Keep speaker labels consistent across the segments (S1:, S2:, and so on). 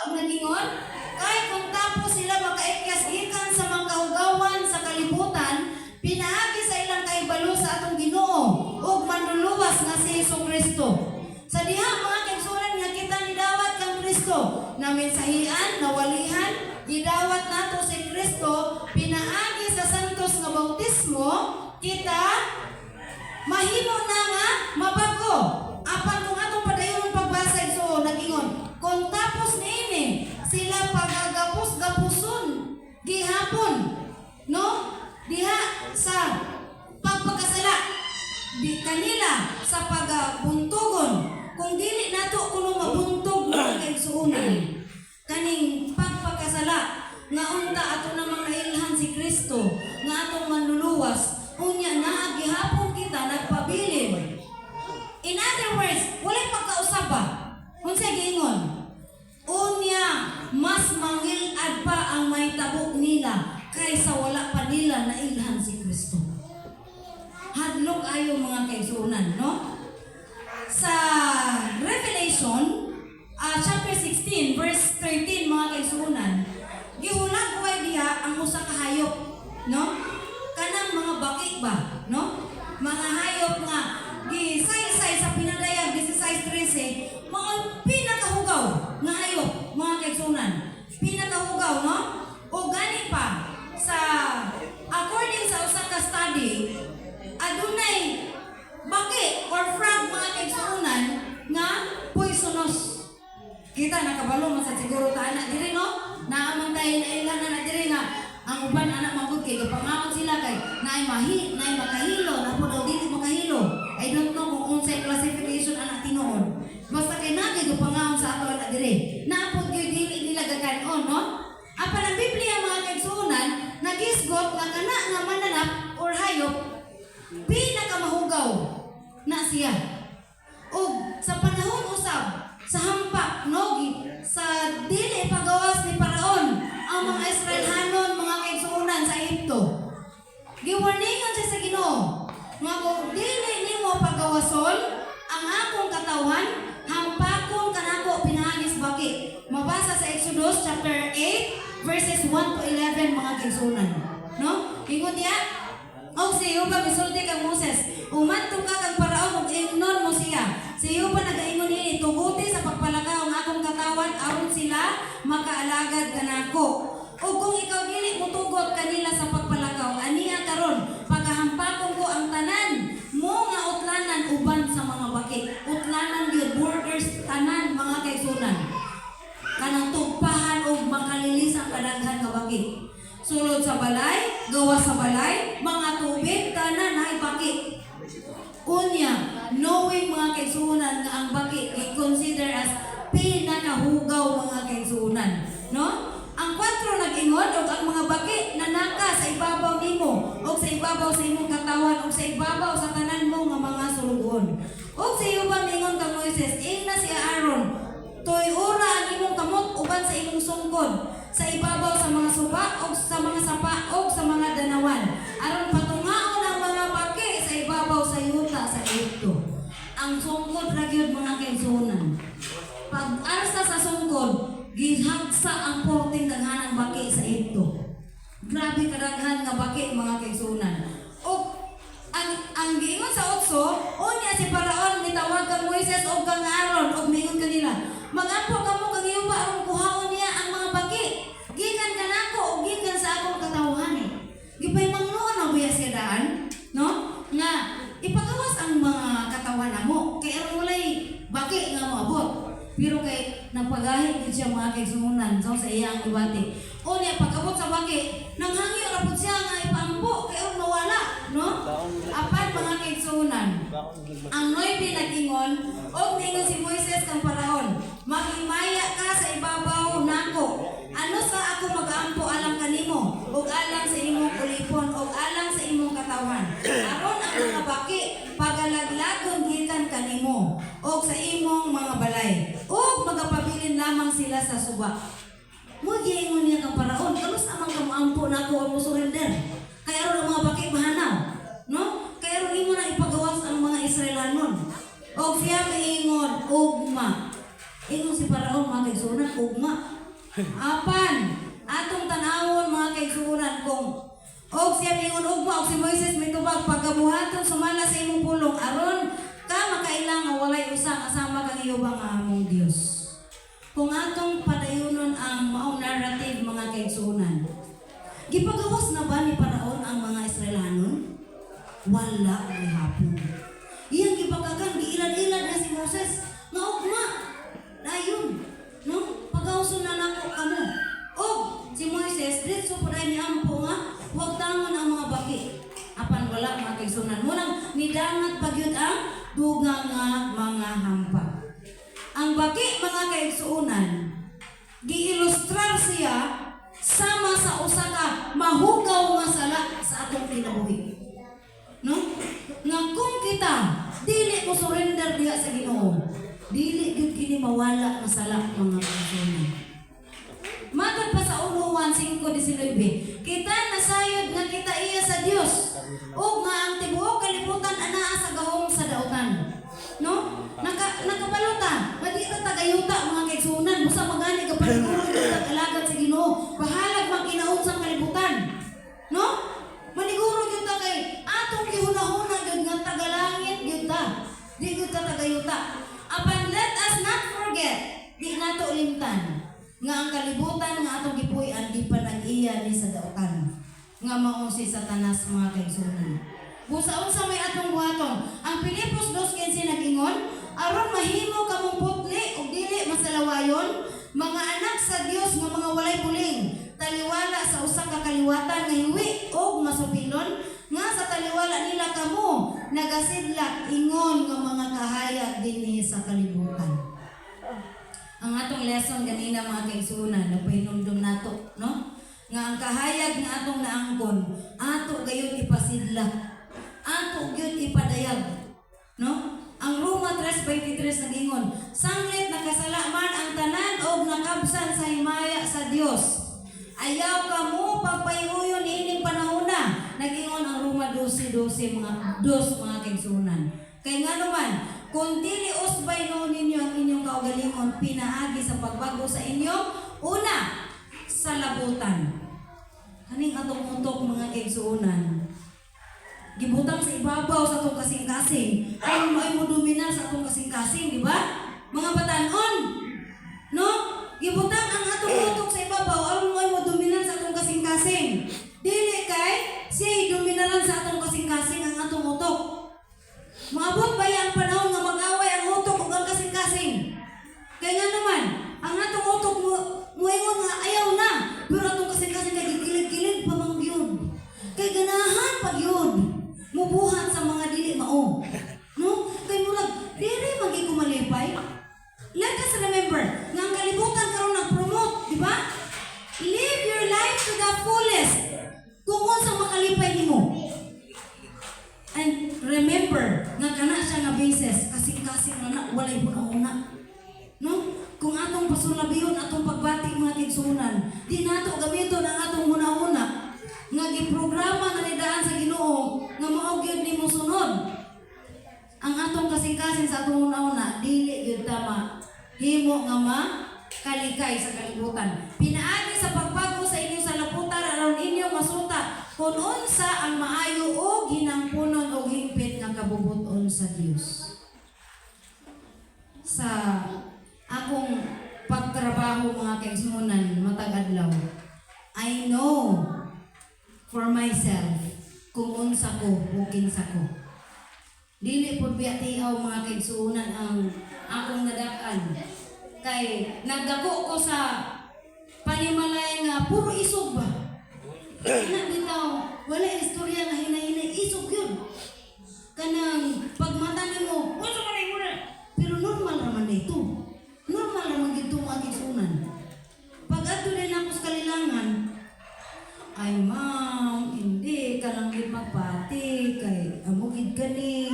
S1: Nagingon, kay kung tapos sila makaikyas gikan sa mga kahugawan sa kalibutan, pinaagi sa ilang kahibalo sa atong Ginoo ug manluluwas nga si Jesu-Kristo. Sa diha mga kaigsunan nga kita nidawat kang Kristo, na mensahian, nawalihan, gidawat nato si Kristo, pinaagi sa santos nga bautismo, kita mahimo na nga mabago. Apan kung atong padayon pagbasa so nagingon, kung tapos niini sila pagagapos-gapuson gihapon, no? Diha sa pagpakasala di kanila sa pagabuntugon. Kung dili nato kuno mabuntog mga kaigsuonan kaning pagpakasala nga unta ato namang nailhan si Kristo nga atong manluluwas, unya na gihapon kita nagpabilin. In other words, walay pagkausaba. Unsa giingon? Unya mas mangilad pa ang may tabok nila kaysa wala pa nila nailhan si Kristo. Hadlok ayo mga kaigsuonan, no? Sa Revelation chapter 16 verse 13 mga kaigsuonan, gihulag way diha ang usa ka hayop, no? Kanang mga baki ba, no? Mga hayop nga gisaysay sa pinadayag 16:13, mga pinakahugaw nga hayop mga kaigsuonan. Pinakahugaw, no? O gani pa sa according sa usa ka study, adunay baki or frog mga kaigsuonan nga poisonous. Kita nakabalo man sa siguro ta anak diri, no? Naamang tayo na ilan na diri nga ang uban anak magud kay gapangaon sila kay naay makahilo na po daw dili makahilo. I don't know kung unsay classification anak tinuod. Basta kay nagay gapangaon sa ato anak diri. Naapod gyud dili nila gakanon, no? Apan ang Biblia mga kaigsuonan nagisgot nga kana nga mananap or hayop pinakamahugaw na siya. Og sa panahon usab sa hampak, no, sa dili pagawas ni Paraon ang mga Israelhanon mga kaigsuonan sa Ehipto. Giwarningan siya sa Ginoo nga kung dili nimo pagawason ang akong katawan, hampakon kanako pinahagis baki. Mabasa sa Exodus chapter 8 verses 1 to 11 mga kaigsuonan, no? Ingon diya, og si Jehova misulti kang Moses, umadto ka kang Paraon ug ingnon mo siya. Si Jehova nagaingon ini, tuguti sa pagpalakaw ang akong katawan aron sila makaalagad kanako. Ug kung ikaw dili mutugot kanila sa pagpalakaw, aniya karon pagahampakon ko ang tanan mo nga utlanan uban sa mga baki. Utlanan gyud borders tanan mga kaigsuonan. Kanang tugpahan og makalilisan kadaghan nga baki. Sulod sa balay, gawas sa balay, mga tubig tanan ay baki. Unya, knowing mga kaigsuonan nga ang baki i-consider as pinakahugaw mga kaigsuonan, no? Ang 4 nag-ingon og ang mga baki nanaka sa ibabaw nimo og sa ibabaw sa imong katawan og sa ibabaw sa tanan mo nga mga sulugon. Og sa iyo ba mingon kang Moises, ingna si Aaron, toy-ura ang imong kamot uban sa imong sungkod sa ibabaw sa mga suba og sa mga sapa og sa mga danawan aron patungaon ang mga baki sa ibabaw sa yuta sa Ehipto. Ang sungkod ra gyud mga kaigsuonan. Pag-arsa sa sungkod, gihagsa ang porting daghanang baki sa Ehipto. Grabe kadaghan nga baki mga kaigsuonan. Og ang giingon sa 8, unya si Paraon mitawag kang Moises og kang Aaron og mingon kanila, magampo kamo kang Jehova aron kuhaon niya ang mga baki gikan kanako o gikan sa akong katawhan. Gipaymangnuan na biya siya daan, no? Nga ipagawas ang mga katawan namo kay aron walay baki nga moabot. Pero kay nagpagahi gid siya mga kaigsuonan sa iyang ibati. Unya pag-abot sa baki, nanghangyo ra pud siya nga ipaampo kay aron mawala, no? Apan mga kaigsuonan, ang 9 nag-ingon, og ningon si Moises kang Paraon, maghimaya ka sa ibabaw nako. Ano sa ako mag-aampo alang kanimo, ug alang sa imong ulipon, ug alang sa imong katawan. Aron ang mga baki pagalaglagon gikan kanimo, ug sa imong mga balay, ug magapabilin lamang sila sa suba. Mo giingon niya kang Paraon, ano sa amang kamuampo nako o mo surrender? Kaya aron ang mga baki mahanaw, no? Kaya aron imo na ipagawas ang mga Israelanon. Og siya kaingon, ugma. Ingon si Paraon mga kaigsuonan, ugma. Apan, atong tanawon mga kaigsuonan kung og siya mingon ugma og si Moises mitubag pagkabuhaton sumala sa imong pulong aron ka makailang nga walay usa kasama kang iyubang nga among Dios. Kung atong padayunon ang mao narrative mga kaigsuonan. Gipagawas na ba ni Paraon ang mga Israelanon? Wala ni hapon. Iyang gipagagan giilad-ilad na si Moses nga ugma. Dayon, no? Pagawson na nako kamo. Og si Moises diretso pa ni ampo nga huwag tangon ang mga baki. Apan wala mga kaigsuonan. Munang nidangat pagyud ang dugang nga mga hampa. Ang baki mga kaigsuonan, giilustrar siya sama sa usa ka mahugaw nga sala sa atong kinabuhi. No? Nga kung kita dili mo surrender diha sa Ginoo, dili gyud kini mawala nga sala mga kaigsuonan. Matod pa sa 1:5-19, kita nasayod nga kita iya sa Dios ug nga ang tibuok kalibutan anaa sa gahom sa dautan. No? Nakabaluta, madi ta tagayuta mga kaigsuonan, busa magani ka paniguro kita alagad sa Ginoo, bahalag magkinaot sa kalibutan. No? Maniguro gyud ta kay atong gihuna-huna gyud nga tagalangit gyud ta. Di gyud ta tagayuta. Apan let us not forget, di nato limtan nga ang kalibutan nga atong gipuy-an di pa nag-iya ni sa dautan nga mao si Satanas mga kaigsuonan. Busa-unsa may atong buhaton. Ang Pilipos 2:15 nag-ingon, aron mahimo kamong putli ug dili masalawayon, mga anak sa Dios nga mga walay buling, taliwala sa usa ka kaliwatan nga hiwi ug masupilon, nga sa taliwala nila kamo nagasidlak ingon nga mga kahayag dinhi sa kalibutan. Ang atong lesson ganina mga kaigsuonan, napahinumdum nato, no? Nga ang kahayag nga atong naangkon, ato gayon ipasidlak, ato gyud ipadayag, no? Ang Roma 3:23 nag-ingon, sanglit nakasala man ang tanan og nakabsan sa himaya sa Dios. Ayaw kamo pagpayuyon ining panahona. Nag-ingon ang Roma 12:12 mga kaigsuonan. Kay nga naman, kung dili usbay no ninyo ang inyong kaugalingon pinaagi sa pagbago sa inyong una sa labutan. Kaning atong utok mga kaigsuonan. Gibutang sa ibabaw sa atong kasing-kasing. Ay mo dominar sa atong kasing-kasing, di ba? Mga batanon. No? Gibutang ang atong utok sa ibabaw aron mo dominar sa atong kasing-kasing. Dili kay siya dominaran sa atong kasing-kasing ang atong utok. Maabot ba ang panahon nga mag-away ang utok ug ang kasing-kasing? Kaya nga naman, ang atong utok muingon nga ayaw na, pero atong kasing-kasing kay gilid-gilid pa mang gyud. Kay ganahan pag yun, mubuhat sa mga dili mao. No? Kay murag dili magikumalipay. Let us remember, nga ang kalibutan karon nag-promote, di ba? Live your life to the fullest. Kung unsang makalipay nimo. And remember, nga kana siya nga basis, kasing-kasing na walay una-una. No? Kung atong pasulabiyon, atong pagbati mga kaigsuonan, di nato gamiton ang atong una-una. Nga giprograma na nidaan sa Ginoo, nga mao gyud nimo sunod. Ang atong kasing-kasing sa atong una-una, dili gyud tama. Himo nga kalikay sa kalibutan. Pinaagi sa pagbago sa inyo sa laputan aron inyo masuta kung unsa ang maayo o ginangpunon o hingpit nga kabubuton sa Dios. Sa akong pagtrabaho mga kaigsuonan matag adlaw, I know for myself kung unsa ko o kinsa ko. Dili pud biatihaw mga kaigsuonan ang akong nadakan. Kay nagdako ko sa panimalay nga puro isog ba? Na bitaw, wala istorya nga hinahinay isog yun. Kanang pagmata nimo, wala man mo na. Pero normal naman dito. Normal naman dito mga kaigsuonan. Pag ato din ako sa kalilangan, ay ma'am, hindi ka lang gid magpati kay amugid kaning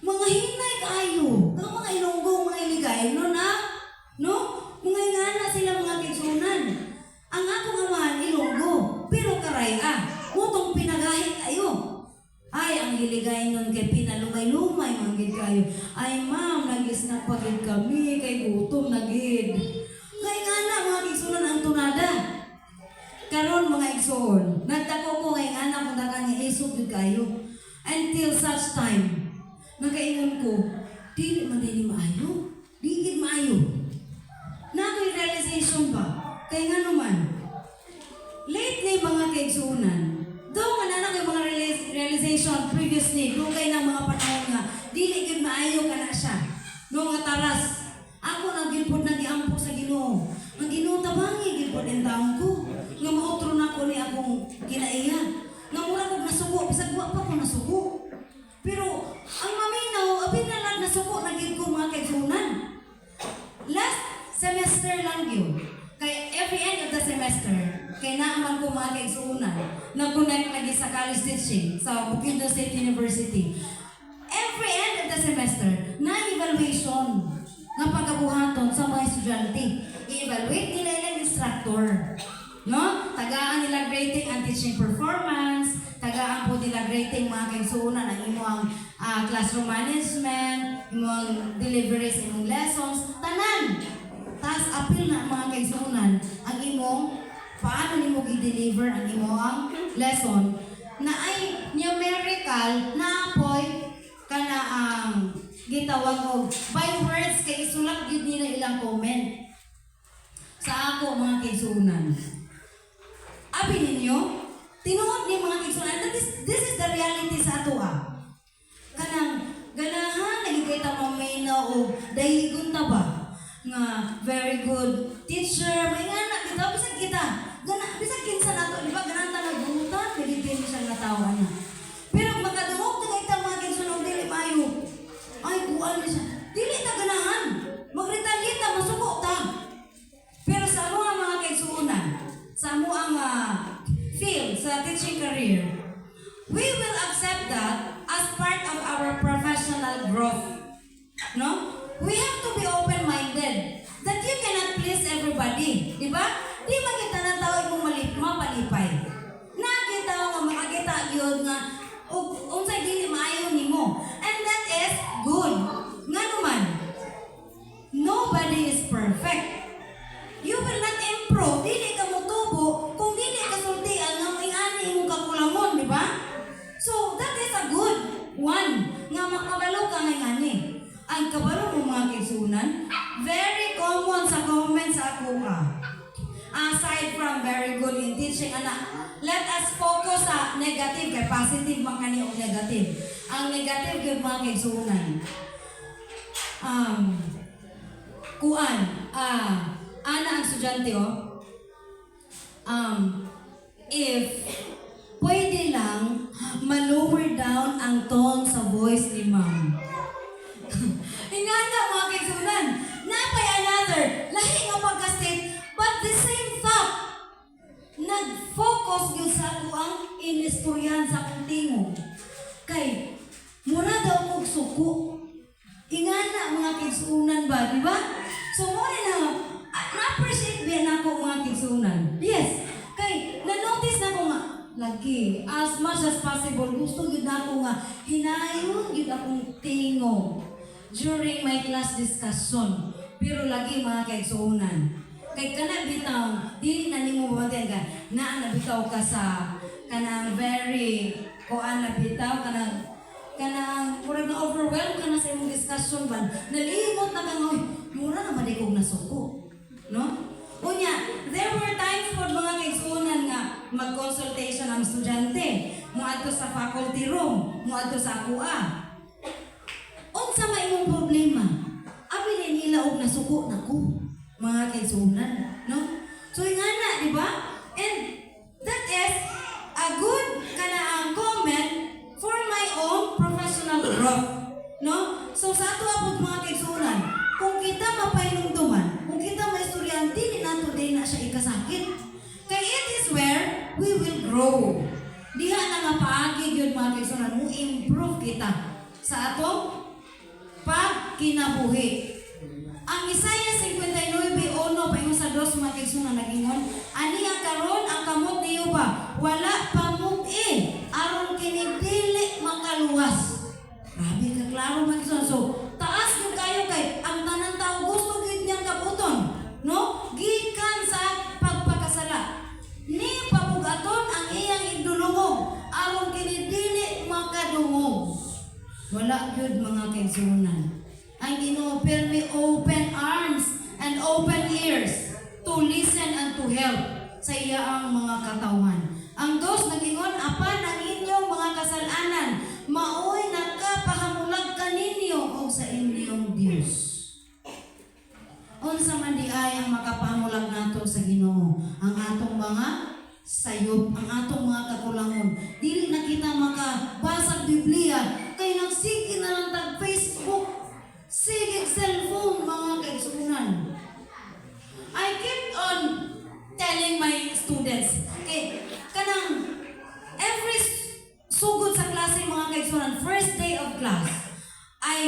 S1: mga hinay kayo. Kang mga Ilonggo, mga Iligay, no na? No? Mga ingana sila mga kaigsuonan. Ang akong amahan Ilonggo, pero karay utong pinagahit kayo. Ay, ang Iligay nun kay pinalumay-lumay manggid kayo. Ay ma'am, nag-snack pagid kami, kay gutom nagid. Kay ingana mga kaigsuonan, ang kayo. Until such time, nakaingon ko, dili man din maayo. Dili maayo. Na ako'y realization ba? Kaya nga naman, lately mga kaigsuunan, doon nga na ako'y mga realization previously, doon kayo ng mga panahon nga, dili gid maayo ka na siya. Noong nga taras, ako nagilpod na giampo sa Ginoo. Ang Ginoo tabangi gilpod ang taong ko. Nga mautro na ko ni akong kinaiya. Nga mura kong nasuko, bisag wa pa ko nasuko. Pero ang maminaw, abin na lang nasuko na gid ko mga kaigsuunan. Last semester lang yun. Kaya every end of the semester, kaya naaman ko mga kaigsuunan, nag-connect lagi sa college teaching sa Bukidnon State University. Every end of the semester, na-evaluation ng pagkabuhaton sa mga estudyante. I-evaluate nila ilang instructor. No? Tagaan nila grading ang teaching performance, tagaan po nila grading mga kaigsuunan ang imong classroom management, imong deliveries, imong lessons, tanan. Tapos appeal na mga kaigsuunan ang imong paano nimo i-deliver ang imong lesson na ay numerical na apoy kana ang gitawag og by words kay isulat gyud nila ilang comment sa ako mga kaigsuunan. Abi ninyo, tinuod ni mga kaigsuunan, this is the reality sa ato kanang ganahan lagi kay ta maminaw og dahigon ta ba nga very good teacher may nga na kita bisag kita gana bisag kinsa nato di ba ganan ta nagbutan pilitin siya nga tawo na pero makadungog ta kita mga kaigsuunan dili maayo ay kuan siya dili ta ganahan magretaliate ta masuko ta pero sa amo nga mga kaigsuunan sa amo ang field sa teaching career we will accept that as part of our professional growth no. We have to be open-minded that you cannot please everybody. Diba? Di ba kita na tao imong mapalipay? Nakita nga makakita yun nga unsay dili maayo nimo. And that is good. Nga naman, nobody is perfect. You will not improve. Dili ka motubo kung dili ka sultian nga may ani imong kakulangon, di ba? So, that is a good one. Nga makabalo ka ngani. Ang kabalo mo mga kaigsuunan, very common sa comments sa ako aside from very good in teaching, let us focus sa negative, kay positive man kani og negative. Ang negative gyud mga kaigsuunan. Ana ang estudyante if pwede lang ma-lower down ang tone sa voice ni ma'am. Ingana mga kaigsuunan, napay another, lahi nga pagka-state, but the same thought, nag-focus yun sa ako ang inistoryan sa akong tingog. Kay, muna daw kong suko. Ingana mga kaigsuunan ba, di ba? So, muna na, na-appreciate ba na ako mga kaigsuunan? Yes. Kay, na-notice na ko nga, lagi, as much as possible, gusto yun na ako nga, hinayon yun akong tingog during my class discussion. Pero lagi mga kaigsuunan. Kay kana bitaw, dili na nimo mabantayan ka, na nabitaw ka sa kanang very kuan na bitaw, kanang murag na overwhelmed ka na sa imong discussion ban. Nalimot na ka nga, mura na madikog na suko. No? Unya, there were times for mga kaigsuunan nga mag-consultation ang estudyante, muadto sa faculty room, muadto sa akua. Unsa may imong problema? Abi ni nila og nasuko nako, mga kaigsuunan, no? So ingana, di ba? And that is a good kana comment for my own professional growth, no? So sa ato abot mga kaigsuunan, kung kita mapahinumduman, kung kita maistoryan, dili nato din na siya ikasakit. Kay it is where we will grow. Diha na nga paagi yun mga kaigsuunan, mo improve kita sa atong pagkinabuhi. Ang Isaiah 59:1 paingon sa 2 mga kaigsuunan nagingon, ani ang karon ang kamot niyo ba wala pamuti aron kini dili makaluwas. Grabe ka klaro man kaigsuunan. So taas yung kayo kay ang tanan tao gusto gid niyang kabuton, no? Gikan sa pagpakasala. Ni pamugaton ang iyang idulungog aron kini dili Wala yun mga kaigsunan. Ang Ginoo pirmi open arms and open ears to listen and to help sa iyaang mga katawan. Ang Diyos nagingon, apan ang inyong mga kasalanan, maoy nakapahamulag kaninyo o sa inyong Diyos. Unsa man di ay ang makapahamulag nato sa Ginoo? Ang atong mga sayop, ang atong mga kakulangon. Dili na kita makabasa Biblia, kay nagsige na lang tag Facebook, sige cellphone mga kaigsunan. I keep on telling my students, okay, kanang every sugod sa klase mga kaigsunan, first day of class, I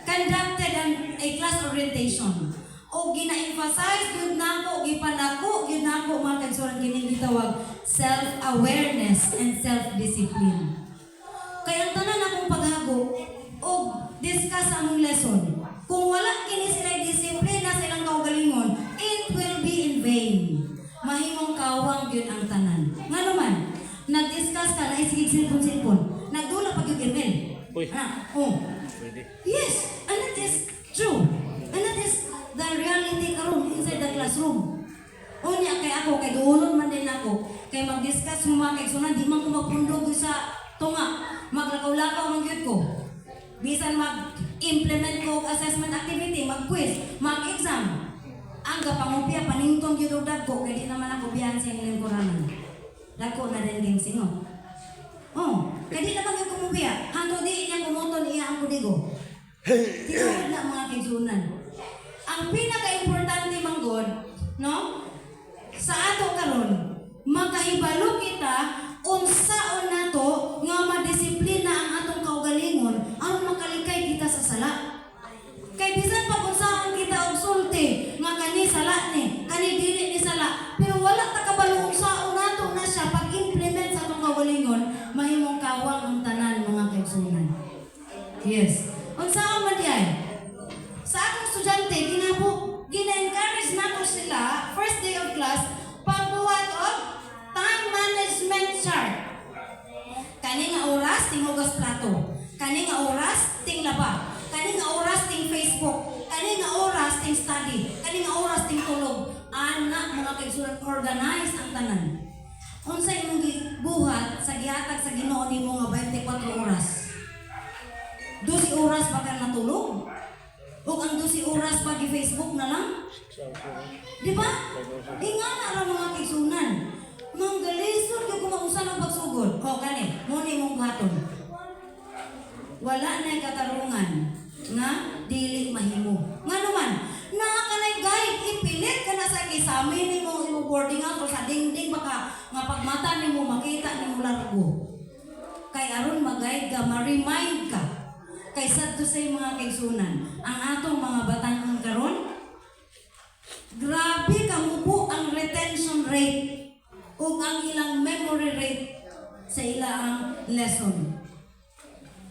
S1: conducted a class orientation. O gina-emphasize yun nako, gipanako yun nako mga kaigsunan, kining gitawag self-awareness and self-discipline. Kaya ang tanan akong paghago o discuss among lesson, kung wala kini sila disiplina sa ilang kaugalingon, it will be in vain. Mahimong kawang yun ang tanan. Nga naman, nag-discuss ka na isigig silpon-silpon, nagdula pag yung email.
S2: Uy. Pwede.
S1: Yes, and that is true. And that is the reality karon inside the classroom. Unya kay ako, kay duulon man din ako, kay mag-discuss mo mga kaigsunan, di man ko magpundog sa tunga, maglakaw-lakaw man gyud ko. Bisan mag-implement ko assessment activity, mag-quiz, mag-exam. Ang kapangupya, paningtong gyud og dagko, kay di naman ako biyan sa lingkuranan. Dagko na rin ging singo. Oh, kay di naman gyud kumupya, hangtod di niya kumuton iya ang kudigo. Tinuod na mga kaigsunan. Ang pinaka-importante manggod, no? Sa ato karon, makahibalo kita unsaon nato nga madisiplina ang atong kaugalingon aron makalikay kita sa sala. Kay bisan pa unsaon kita og sulti nga kani sala ni, kani dili ni sala, pero wala ta kabalo unsaon nato na siya pag-implement sa atong kaugalingon, mahimong kawang ang tanan mga kaigsunan. Yes. Unsaon man di ay? Sa akong estudyante, gina-encourage na ko sila, first day of class, pagbuhat og time management chart. Kani nga oras, ting hugas plato. Kani nga oras, ting laba. Kani nga oras, ting Facebook. Kani nga oras, ting study. Kani nga oras, ting tulog. Anak, mga kaigsunan, organize ang tanan. Unsay imong gibuhat sa gihatag sa Ginoo nimo nga 24 oras. 12 oras pa ka natulog. O ang 12 oras pa di Facebook na lang. Di ba? Nga na ang mga kaigsunan. Manggalisod yung kumausan ang pagsugod. O kani, muni mong buhaton. Wala na katarungan nga dili mahimo. Nga naman, nakakanay guide, ipilit ka na sa kisame ni mo boarding out o sa dingding baka nga pagmata ni mo makita ni mo largo. Kay aron mag-guide ka, ma-remind ka. Kay sadto sa mga kaigsunan, ang atong mga batanon karon, grabe kamubo ang retention rate ug ang ilang memory rate sa ilang lesson.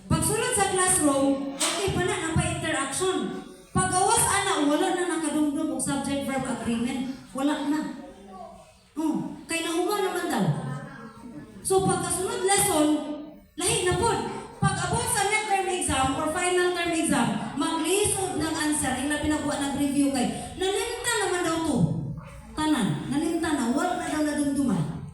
S1: Pagsulod sa classroom, okay pa na pa interaction. Pagawas ana, wala na nakadumdum og subject-verb agreement. Wala na. Kay nauma naman daw. So pagkasunod lesson, lahi na pod. Pag-abot sa midterm exam or final term exam, maglisod ng answer, ila pinakuha ng review kay, nalimta naman daw to. Tanan, nalimta na, wala na daw nadumduman.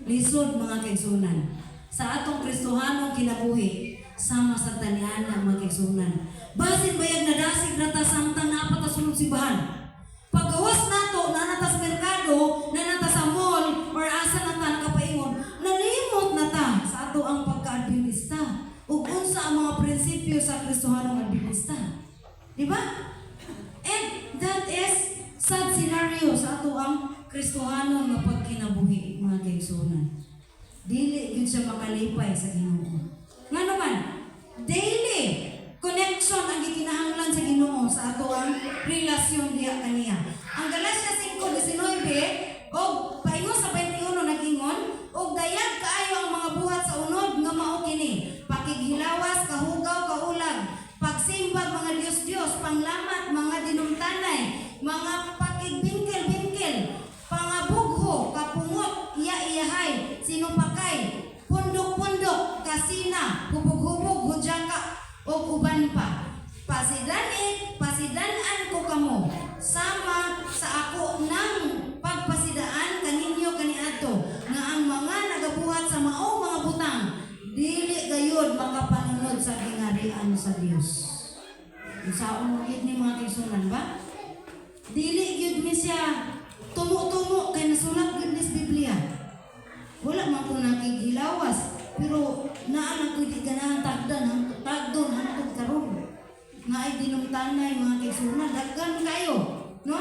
S1: Lisod mga kaigsunan. Sa atong Kristohanong kinabuhi, sama sa tanian ng mga kaigsunan. Basin bayag nadasig rata samtang napat sa sulod simbahan. Paggawas nato, nanatas merkado, nanatas sa mall, or asa na ta nakapaingon, nalimot na ta sa ato ang pagka-adventista. Ug unsa ang mga prinsipyo sa Kristohanong Adventista. Di ba? And that is sad scenario sa ato ang Kristohanon nga pagkinabuhi, mga kaigsunan. Dili gyud siya makalipay sa Ginoo. Nga naman, daily connection ang gikinahanglan sa Ginoo sa ato ang relasyon diha kaniya. Ang Galacia 5:19 og paingon sa 21 nagingon, og dayag kaayo ang mga buhat sa unod nga mao kini: pakighilawas, kahugaw, kaulag, pagsimbag mga Dios-Dios, panglamat, mga dinumtanay, mga pakigbingkel-bingkel, pangabugho, kapungot, iya-iyahay, sinupakay, pundok-pundok, kasina, hubog-hubog, hudyaka, inyong tanay mga kaigsunan, daghan kayo, no?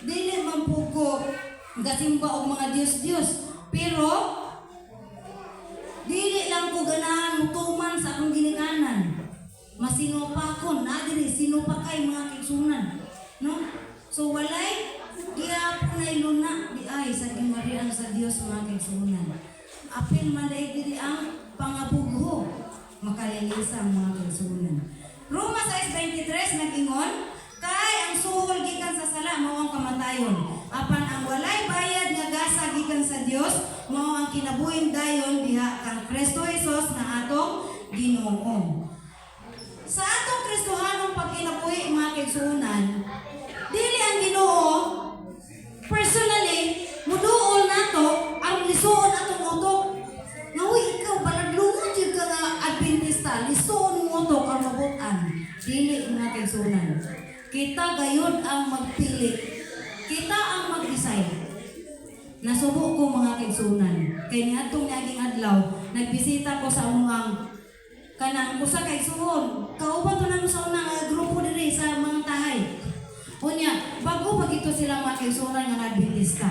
S1: Dili man po ko gasimba og mga Dios-Dios, pero dili lang ko ganahan mutuman sa akong ginikanan. Masinupakon, diri sinupa kay mga kaigsunan, no? So walay gihapon na iluna di ay sa gimarian sa Dios mga kaigsunan. Apil man diri ang pangabugho makalilisa ang mga kaigsunan. Roma 6:23 nag-ingon, kay ang suhol gikan sa sala mao ang kamatayon. Apan ang walay bayad nga gasa gikan sa Dios mao ang kinabuhing dayon diha kang Kristo Jesus na atong Ginoo. Sa atong Kristohanong pagkinabuhi mga kaigsunan, dili ang Ginoo personally muduol nato ang lisuon atong utok. Nga uy, ikaw balaglungon jud ka nga Adventista, lisuon mo utok ang mabutan. Dili mga kaigsunan. Kita gayud ang magpili. Kita ang mag-decide. Nasubo ko mga kaigsunan. Kay niadtong naging adlaw, nagbisita ko sa among kanang usa ka igsuon. Kauban to namo sa unang grupo diri sa mga tahay. Unya, bago pa gito sila mga kaigsunan nga Adventista.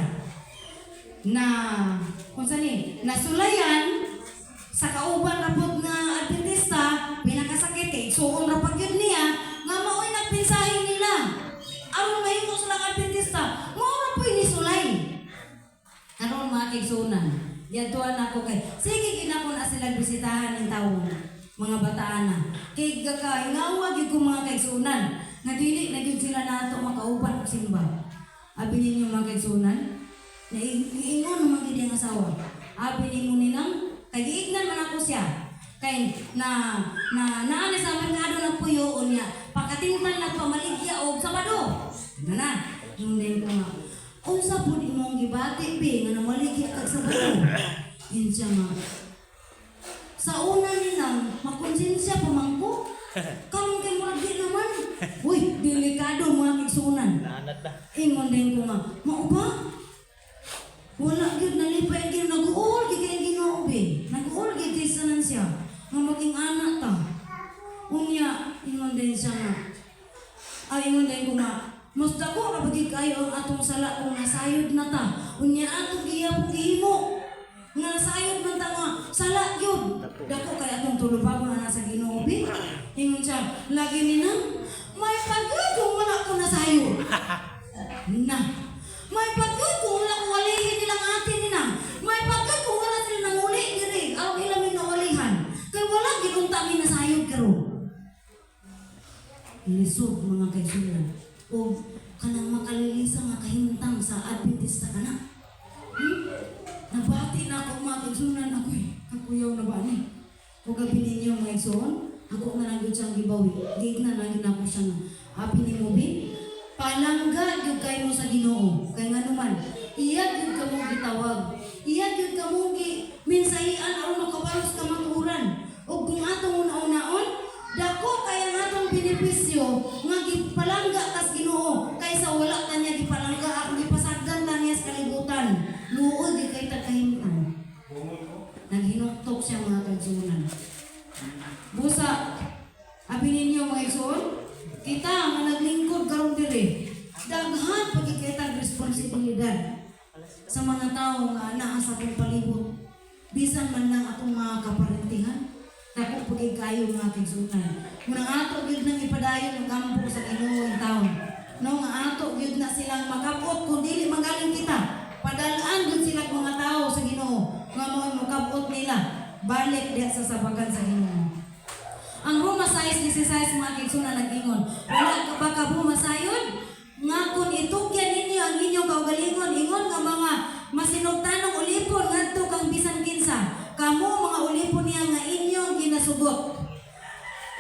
S1: Na kung sani, nasulayan sa kauban ra pud nga Adventista, pinakasakit kay igsuon ra pag yun niya nga mao'y nagpensahe nila. Aron mahimo sila nga Adventista, mao ra po'y nisulay. Karon mga kaigsunan, yadtuan ako kay sige ginako na sila bisitahan ng tawo mga bataan na. Kay gakaingawa gyud ko mga kaigsunan nga dili na gyud sila nato makauban og simba. Abi ninyo mga kaigsunan, na iingon naman gid ang asawa. Abi ninyo nilang kay giignan man ako siya. Kay naani sa merkado na puyo niya. Pagkatintan na pamaligya og Sabado. Na. Yung din ko nga. Unsa pud imong gibati be nga namaligya kag Sabado? Insya nga. Sa una nilang makonsensya pa man ko. Karon kay murag di naman. Uy, delikado mga kaigsunan.
S2: Naanad na.
S1: Ingon din ko nga. Mao ba? Wala gyud nalipay gyud nag-uol gyud kay Ginoo be. Nag-uol gyud kay sanan siya. Nga maging anak ta. Unya ingon din siya nga. Ingon din ko nga. Mas dako ra bagid kayo ang atong sala kung nasayod na ta. Unya atong gihapon gihimo. Nga nasayod man ta nga sala gyud. Dako kay atong tulubagon na nasa Ginoo be. Ingon siya, lagi ni nang may pagod kung wala ko nasayod. Na. May pagod kung wala ko walihin nilang atin ni nang. May pagod kung wala sila nanguli diri. Aw ilamin na walihan. Kay wala gid ta mi nasayod karon. Lisod mga kaigsunan. O kanang makalilisa nga kahimtang sa Adventista kana. Nabati na ako mga kaigsunan ako kakuyaw na ba ni? O gabi ninyo mga igsoon, ako na lang yun siyang gibawi. Gigna na yun ako siya nga. Happy ni mo bin? Palangga yun kayo sa Ginoo. Kaya nga naman, iyag yun ka mong gitawag. Iyag yun ka mong minsahian aron makabalos ka maturan. O kung atong una-unaon, dako kaya nga atong benepisyo nga gipalangga kas Ginoo kaysa wala ta niya gipalangga ako gipasagdan ta niya sa kalibutan. Luod di kay takahimtan. Naghinuktok siya mga kaigsunan. Busa, abi ninyo mga igsoon, kita nga naglingkod karon diri. Daghan pagkikita responsibilidad sa mga tao nga naa sa atong palibot. Bisan man lang atong mga kaparintingan. Dako pagay kayo mga kaigsunan. Munang ato gyud nang ipadayon ang kampo sa Ginoo ang taon. No nga ato gyud na silang makapot kung dili magaling kita. Padalaan gyud sila mga tao sa Ginoo nga mao makapot nila balik diha sa sabagan sa Ginoo. Ang Roma 6:16 mga kaigsunan nag-ingon, wala ka ba kabumasayod? Nga kung itugyan ninyo ang inyong kaugalingon, ingon nga mga masinugtanong ulipon ngadto kang bisan kinsa. Kamo mga ulipon niya nga inyong ginasugot.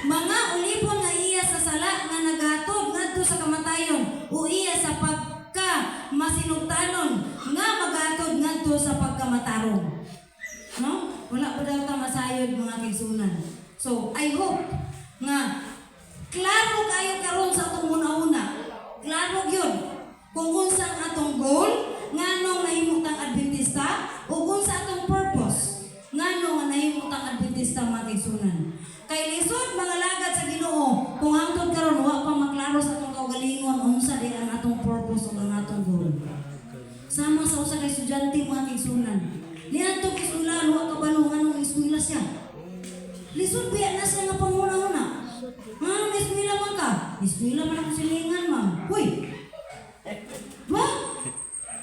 S1: Mga ulipon nga iya sa sala nga naghatod ngadto sa kamatayon o iya sa pagka masinugtanon nga maghatod ngadto sa pagkamatarong. No? Wala pa daw ta masayod mga kaigsunan. So, I hope nga klaro kayo karon sa atong una-una. Klaro gyud kung unsa ang atong goal, nganong nahimutang Adventista o unsa atong purpose. Nganong nga nahimutang Adventista mga kaigsunan. Kay lisod mga lagad sa Ginoo kung hangtod karon wa usa ka estudyante mga kaigsunan. Niadto kay eskwelahan wa kabalo nganong eskwela siya. Lisod biya na siya nga panguna-una. Ma'am, eskwela man ka. Eskwela man ako silingan, ma'am. Huy! Ba?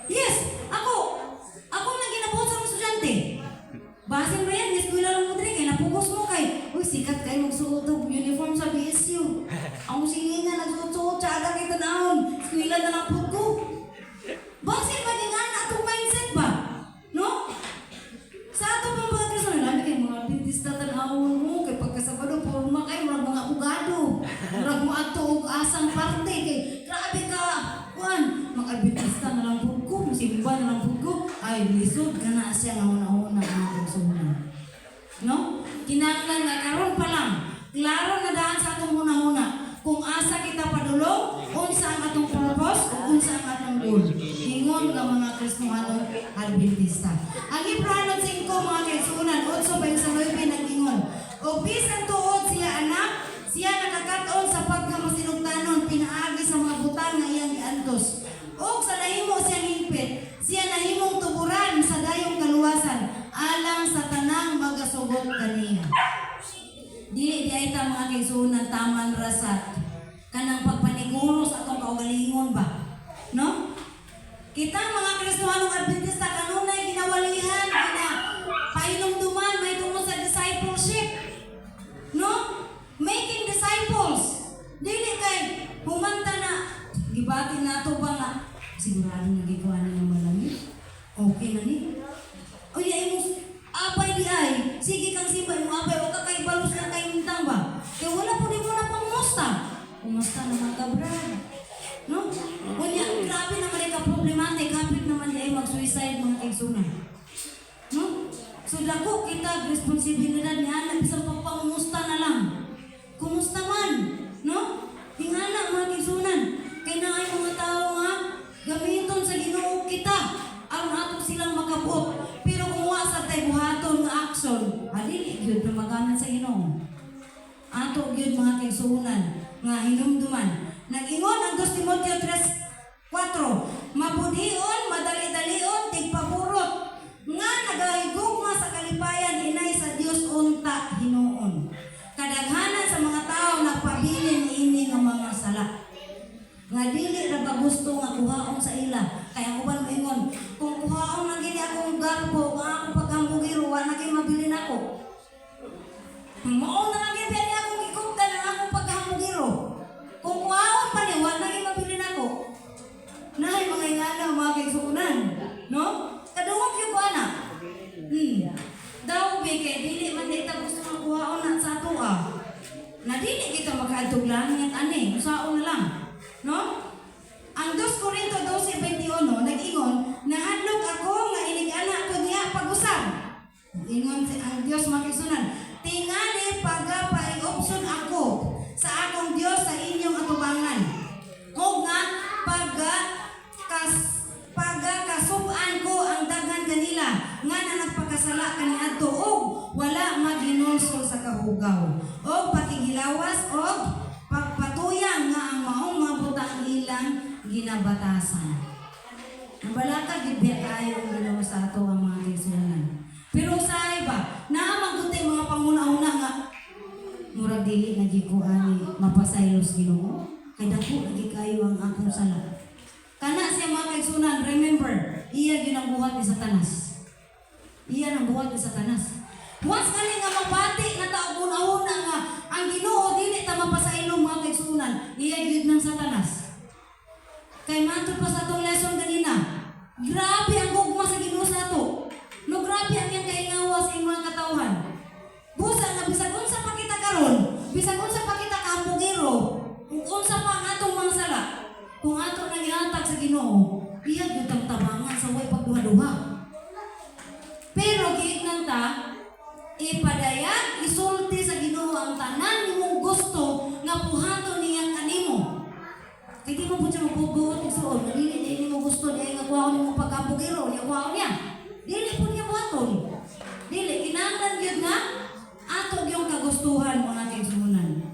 S1: Yes! Ako na ginabuhat sa mga estudyante. Basin ba yan? Eskwela lang mo diri kay napugos mo kay. Uy, sikat kayo magsuot og uniform sa BSU. Ang silingan nagsuot-suot sa aga kay tanahon. Eskwela na lang po ko. Basin ba din nga atong mindset ba? No? Sa ato pang mga Kristo, nalami kay mga Adventista tanahon mo, kay pagkasabado, porma kayo, marag mga abogado. Marag mo ato og asang parte, kay grabe ka, Juan, mga Adventista na lang po ko, masimba na lang po ko, ay, lisod ka na siya nga una-una mga kaigsunan. No? Kinahanglan nga karon pa lang, klaro na daan sa atong una-una, kung asa kita padulong, unsa ang atong purpose, o unsa ang atong goal. Ingon nga mga Kristohanong Adventista. Ang Hebreo 5 mga kaigsunan, 8:29 nag-ingon, o bisan tuod siya anak, siya nakakaton sa pagkamasinugtanon, pinaagi sa mga butang nga iyang giantos. O sa nahimo siyang hingpit, siya nahimong tuburan sa dayong kaluwasan, alang sa tanang magasugot kaniya. Dili di ay ta mga kaigsunan taman rasat kanang pagpaniguro sa atong kaugalingon ba, no? Kita mga Kristohanong Adventista kanunay ginawalihan gina painumduman may tungod sa discipleship, no? Making disciples. Dili kay humanta na gibati nato ba nga sigurado nga gikuha ni ng malamig. Okay na ni. O ya imong apay di ay sige kang simba imong apay o ka kay balos na kay mintang ba. Kay wala po nimo na pangmusta. Kumusta naman ka, brad? No? Unya, grabe naman ka problematic. Kapit naman ay mag-suicide mga kaigsunan. No? So, dako kita, responsibilidad niya na isang pagpangumusta na lang. Kumusta man? No? Hingana mga kaigsunan. Kaya na ay mga tao nga, gamiton sa Ginoo kita. Ang ato silang makabot. Pero kung wasa tayo buhaton nga action, halili, yun na maganan sa Ginoo. Ato yun mga kaigsunan nga hinumduman. Nag-ingon ang 2 Timoteo 3:4, mabudhion, madali-dalion, tigpaburot, nga nagahigugma sa kalipayan, inay sa Dios unta hinuon. Kadaghanan sa mga tao nagpabilin ini ng mga sala. Nga dili ra ba gusto nga kuhaon sa ila. Kaya ako ba moingon, kung kuhaon lang gini akong garbo, nga akong paghambugiro, wa na kay mabilin ako. Mao na lang gid niya akong ikuptan ang akong paghambugiro. Kung kuhaon pa ni, wa na kay mabilin ako. Nahay mga ingana mga kaigsunan, no? Kadungog yung ana. Daw kay dili man dita gusto nga kuhaon na sa ato na dili kita makaadtog langit ani, usaon na lang, no? Ang 2 Corinto 12:21 nag-ingon, nahadlok ako nga inig-ana ko niya pag-usab. Ingon ang Dios mga kaigsunan, tingali pagapaigopson ako sa akong Dios sa inyong atubangan. O nga pagkasub-an ko ang daghan kanila nga na nagpakasala kaniadto og wala maginulsol sa kahugaw o pakigilawas o pagpatuyang nga ang maong mga butang ilang ginabatasan. Ang balaka gibya kayo ang Ginoo sa ato ang mga kaigsunan. Pero sa iba, naamagutay mga panguna-una nga murag dili nga gikuan ni mapasaylos Ginoo. Kay dako lagi kayo ang akong sala. Kana siya mga kaigsunan, remember, iya ginabuhat ni Satanas. Iya nang buhat ni Satanas. Once kani nga mabati na tao una-una nga ang Ginoo dili ta mapasaylo mga kaigsunan, iya gyud ng Satanas. Kay matud pa sa atong lesson kanina, grabe ang gugma sa Ginoo sa ato. No, grabe ang iyang kaingawa sa iyong mga katawhan. Busa nga bisag unsa pa kita karon, bisag unsa pa kita kaambugiro, kung unsa pa ang atong mga sala, kung ato nang ihatag sa Ginoo, iya gyud ang tabangan sa way pagduha-duha. Pero giignan ta, ipadayag isulti sa Ginoo ang tanan nimong gusto nga buhaton niya kanimo. Kay di mo po siya mapubuot isuon, dili mo gusto niya nga kuhaon nimong pagkaambugiro, niya kuhaon niya. Dili po niya buhaton. Dili kinahanglan gyud nga ato gyung kagustuhan mga kaigsunan.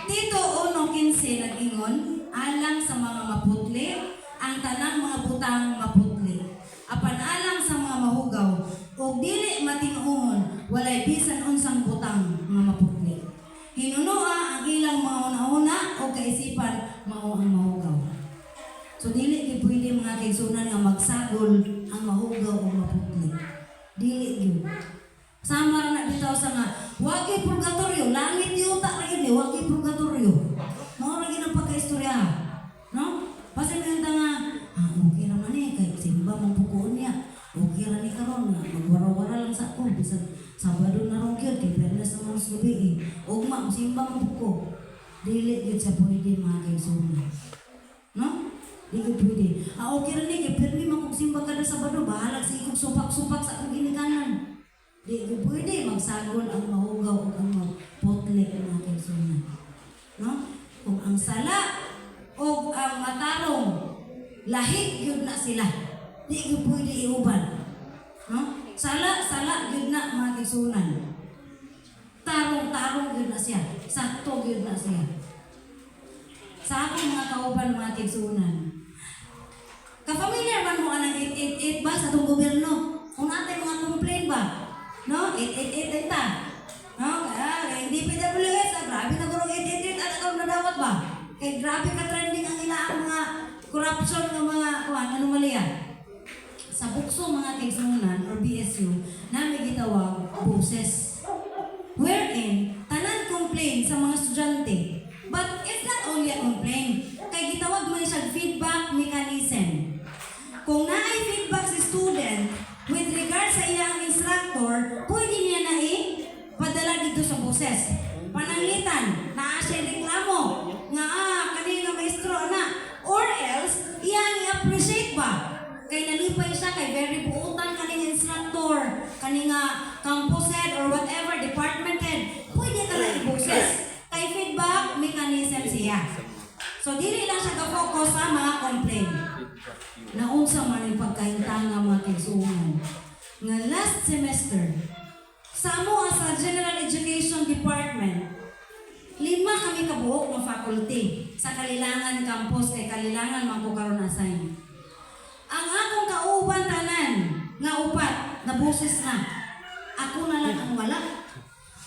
S1: Tito 1:15 nag-ingon, alang sa mga maputli, ang tanan butang maputli. Apan alang sa mga mahugaw, o dili matingon, walay bisan unsang butang nga maputli. Hinunoa ang ilang mauna-una o kaisipan mao ang mahugaw. So dili gyud pwede mga kaigsunan nga magsagol ang mahugaw o maputli. Dili gyud. Sama ra na bitaw sa nga wagi purgatorio, langit yuta ra gyud, wagi purgatorio. Mao ra gyud ang pagkaistorya. No? Basta nga nga okay ra man eh kay simba mong pukuon niya. Okay ra ni karon nga magwara-wara lang sa ako bisan Sabado na ron gyud kay Perlas naman sa gabi eh. Ugma simba mong puko. Dili gyud sa pwede mga kaigsunan. No? Di gyud pwede. Okay ra ni kay permi man kog simba kada Sabado bahala sa ikog supak-supak sa akong ginikanan. Di gyud pwede magsagol ang mahugaw o ang maputli mga kaigsunan. No? Kung ang sala o ang matarong lahi gyud na sila. Di gyud pwede iuban. No? Sala gyud na mga kaigsunan. Tarong gyud na siya. Sakto gyud na siya. Sa akong mga kauban mga kaigsunan. Ka-familiar man mo anang 888 ba sa itong gobyerno? Kung natin mga complain ba? No? 888 ta. No? Hindi PWS. Grabe na gurong 888. Ano ka nadawat ba? Kaya grabe ka trending ang ilang mga corruption ng mga anomalya. Sa bukso mga kaigsunan or BSU, namin gitawag boses. Wherein, tanan complain sa mga estudyante. But it's not only a complaint. Kaya gitawag mo siya feedback mechanism. Kung naay feedback si student with regard sa iyang instructor, pwede niya na padala dito sa boses. Pananglitan, naa siya reklamo, nga kanina maestro na. Or else, iyang i-appreciate ba? Kay nalipay siya, kay very buutan kaning instructor, kaning campus head or whatever, department head, pwede ka na i-boses. Kay feedback mechanism siya. So, dili lang siya ka-focus sa mga complaint. Naunsa man yung pagkahintanga mga kaigsunan. Nga last semester, sa amo sa General Education Department, 5 kami kabuok ng faculty sa Kalilangan campus kay Kalilangan man ko karon assign. Ang akong kauban tanan nga upat na boses na. Ako na lang ang wala.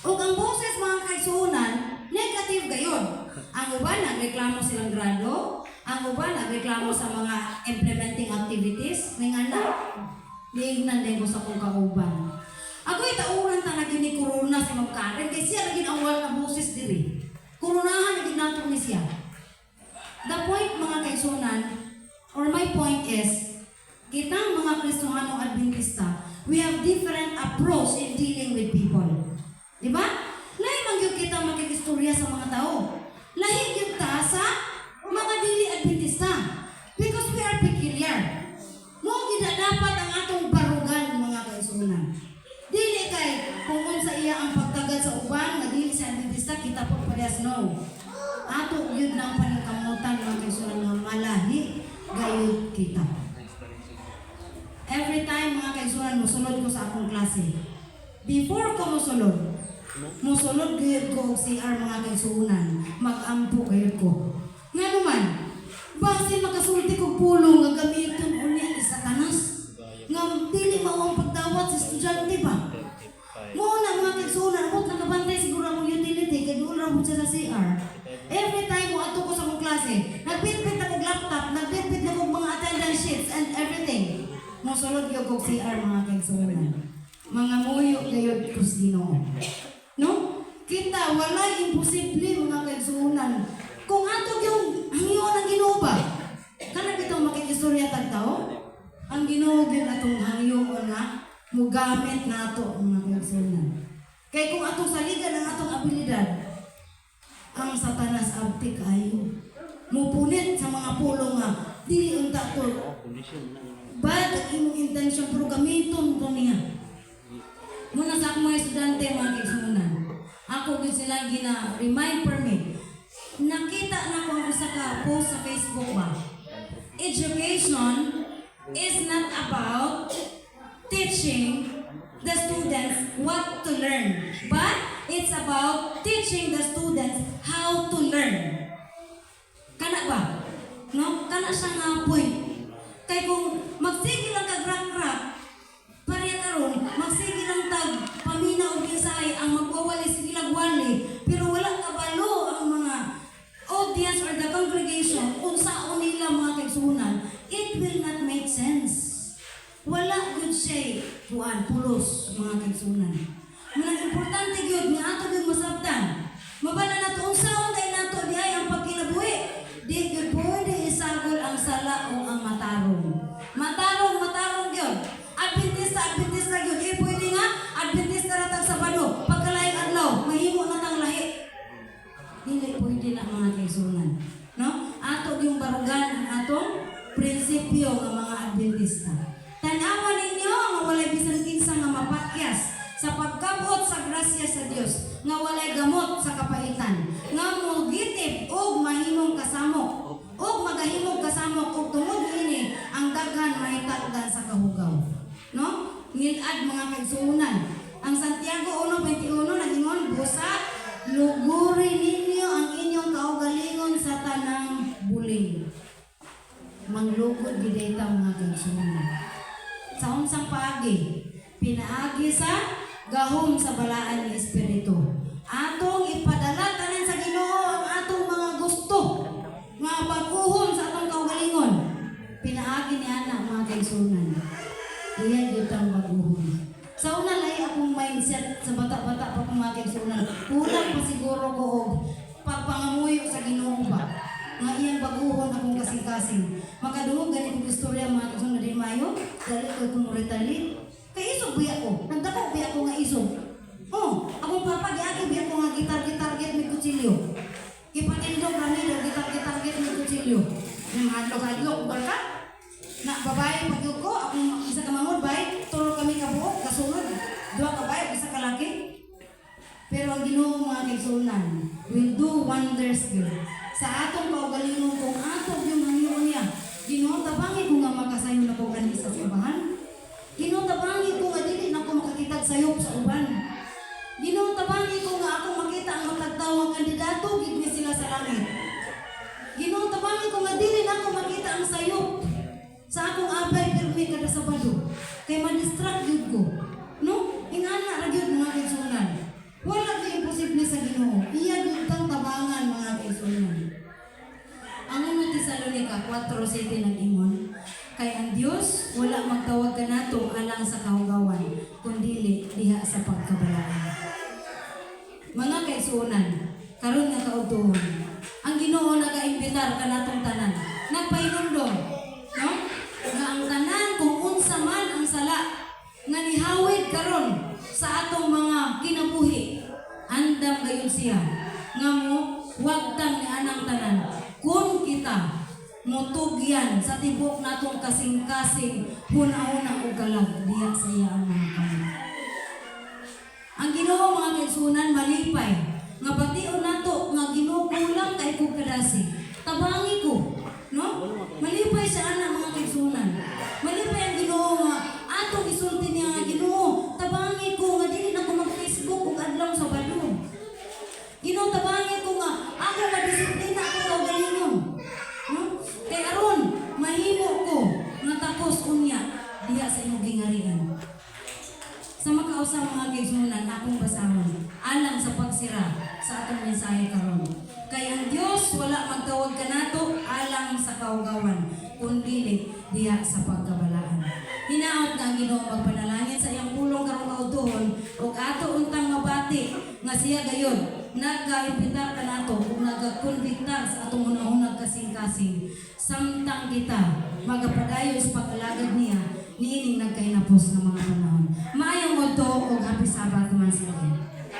S1: Ug ang boses mga kaigsunan, negative gayon. Ang uban nagreklamo silang grado, ang uban nagreklamo sa mga implementing activities, ning anak. Niignan din ko sa akong kauban. Ako itauran ta lagi ni Corona si Ma'am Karen kay siya lagi ang wala na boses diri. Koronahan lagi nato ni siya. The point mga kaigsunan, or my point is, kitang mga Kristohanong Adventista, we have different approach in dealing with people. Diba? Lahi man gyud kita makikistorya sa mga tao. Lahi gyud ta sa mga dili Adventista. Because we are peculiar. Mo gyud dapat ang atong barugan mga kaigsunan. Dili kay kung unsa iya ang pagtagad sa uban nga dili sa Adventista kita po parehas no. Ato gyud nang paningkamutan mga kaigsunan nga malahi gayud kita. Every time mga kaigsunan musulod ko sa akong klase. Before ko musulod gayud ko og CR mga kaigsunan, mag-ampo gayud ko. Nga naman, basin makasulti kog pulong nga gamiton unya ni Satanas. Nga dili mao ang pagdawat sa estudyante ba? Mo na mga kaigsunan, abot nakabantay siguro akong utility kay doon ra mo siya sa CR. Every time mo ato ko sa akong klase, nagbitbit akong laptop, nagbitbit akong mga attendance sheets and everything. Musulod gyud kog CR mga kaigsunan. Mga muyo gayud kus Ginoo. No? Kita walay imposible mga kaigsunan. Kung ato yung hangyo ng Ginoo ba? Kana bitaw makikistorya tag tao? Ang Ginoo gyud atong hangyo nga mugamit nato mga kaigsunan. Kay kung atong saligan ang atong abilidad, ang Satanas abtik ayo. Mupunit sa mga pulong nga dili unta to. Bad ang imong intention pero gamiton to niya. Muna sa akong mga estudyante mga kaigsunan, ako gyud sila gina-remind permit. Nakita na ko ang isa ka post sa Facebook ba? Education is not about teaching the students what to learn, but it's about teaching the students how to learn. Kana ba? No? Kana siya nga point. Kay kung magsige lang kag rak-rak, pareha karon, magsige lang tag pamina o bisay ang magwawali sige lagwali, pero wala kabalo ang mga audience or the congregation unsaon nila mga kaigsunan, it will not make sense. Wala good siya kuan pulos mga kaigsunan. Mga importante gyud nga ato gyud masabtan. Mabala nato unsaon kay nato diay ang pagkinabuhi. Di gyud pwede isagol ang sala o ang matarong. Matarong gyud. Adventista gyud. Di pwede nga Adventista ra tag Sabado. Pagkalaing adlaw mahimo na tang lahi. Dili pwede na mga kaigsunan. No? Ato yung barugan ang atong prinsipyo ng mga Adventista. Tanawa ninyo nga walay bisan kinsa nga mapakyas sa pagkabot sa grasya sa Dios, nga walay gamot sa kapaitan, nga mugitib og mahimong kasamok, og magahimog kasamok og tungod ini ang daghan mahitagdan sa kahugaw. No? Ngilad mga kaigsunan. Ang Santiago 1:21 nagingon, busa luguri ninyo ang inyong kaugalingon sa tanang bulig. Manglugod gid ta mga kaigsunan. Sa unsang paagi, pinaagi sa gahom sa balaan ni Espiritu. Atong ipadala tanan sa Ginoo ang atong mga gusto, mga pag-uhom sa atong kaugalingon. Pinaagi ni ana mga kaigsunan. Iyan gyud ang pag-uhom. Sa una lay akong mindset sa bata-bata pa kong mga kaigsunan. Kulang pa siguro ko og pagpangamuyo sa Ginoo ba. Nga iyang baguhon akong kasing-kasing. Makadungog ganit kong istorya mga kaigsunan din mayo. Dali ko kung retali. Kay isog biya ko. Nagdako biya ko nga isog. Oh, akong papa giagi biya ko nga gitar-gitarget may kutsilyo. Ipatindog kami daw gitar-gitarget may kutsilyo. Yung hadlok-hadlok barka. Na babae pagyug ko, akong isa ka mangod bay, turo kami kabuok, kasunod. Duha ka bay, isa ka laki. Pero ang Ginoo mga kaigsunan will do wonders good. Sa atong kaugalingon kung atong yung hangyo niya, Ginoo tabangi ko nga makasayon na ko kanisa sa ubahan. Ginoo tabangi ko nga dili na ko makakitag sayop sa uban. Ginoo tabangi ko nga ako makita ang matagtawang kandidato gid ni sila sa langit. Ginoo tabangi ko nga dili na ko makita ang sayop sa akong abay pirmi kada Sabado. Kay ma-distract gyud ko. No? Ingana ra gyud mga kaigsunan. Wala gyud imposible sa Ginoo. Iya gyud tang tabangan mga kaigsunan. Ang una Tesalonica 4:7 nag-ingon, kay ang Dios wala magtawag kanato alang sa kahugawan, kundi diha sa pagkabalaan. Mga kaigsunan, karon nga kautuhon, ang Ginoo nagaimbitar kanatong tanan, nagpahinumdom, no? Nga ang tanan kung unsa man ang sala nga nihawid karon sa atong mga kinabuhi, andam gayon siya nga mo wagtang ni anang tanan kun kita motugyan sa tibok natong kasing-kasing huna-huna o galag diya sa iya ang mga kamay. Ang Ginoo mga kaigsunan malipay nga bation nato nga Ginoo kulang kay ko kadasi tabangi ko, no? Malipay sa ana mga kaigsunan. Malipay ang Ginoo nga atong isulti niya nga Ginoo tabangi ko nga dili na ko mag-Facebook ug adlaw sa Sabado. Ginoo tabangi ko nga ako madisiplina ako kaugalingon. No? Kay aron mahimo ko nga tapos unya diha sa imong gingarian. Sa makausa mga kaigsunan akong basahon alang sa pagsira sa atong mensahe karon. Kay ang Dios wala magtawag kanato alang sa kaugawan kundi diha sa pagkabalaan. Hinaot nga ang Ginoo magpanalangin sa iyang pulong karong kautuhon ug ato untang mabati nga siya gayon nagkaimpitar kanato ug nagakonbiktar sa atong hunahunag kasing-kasing samtang kita magapadayon sa pag-alagad niya niining nagkainapos ng mga panahon. Maayong modto ug happy Sabbath man sa inyo.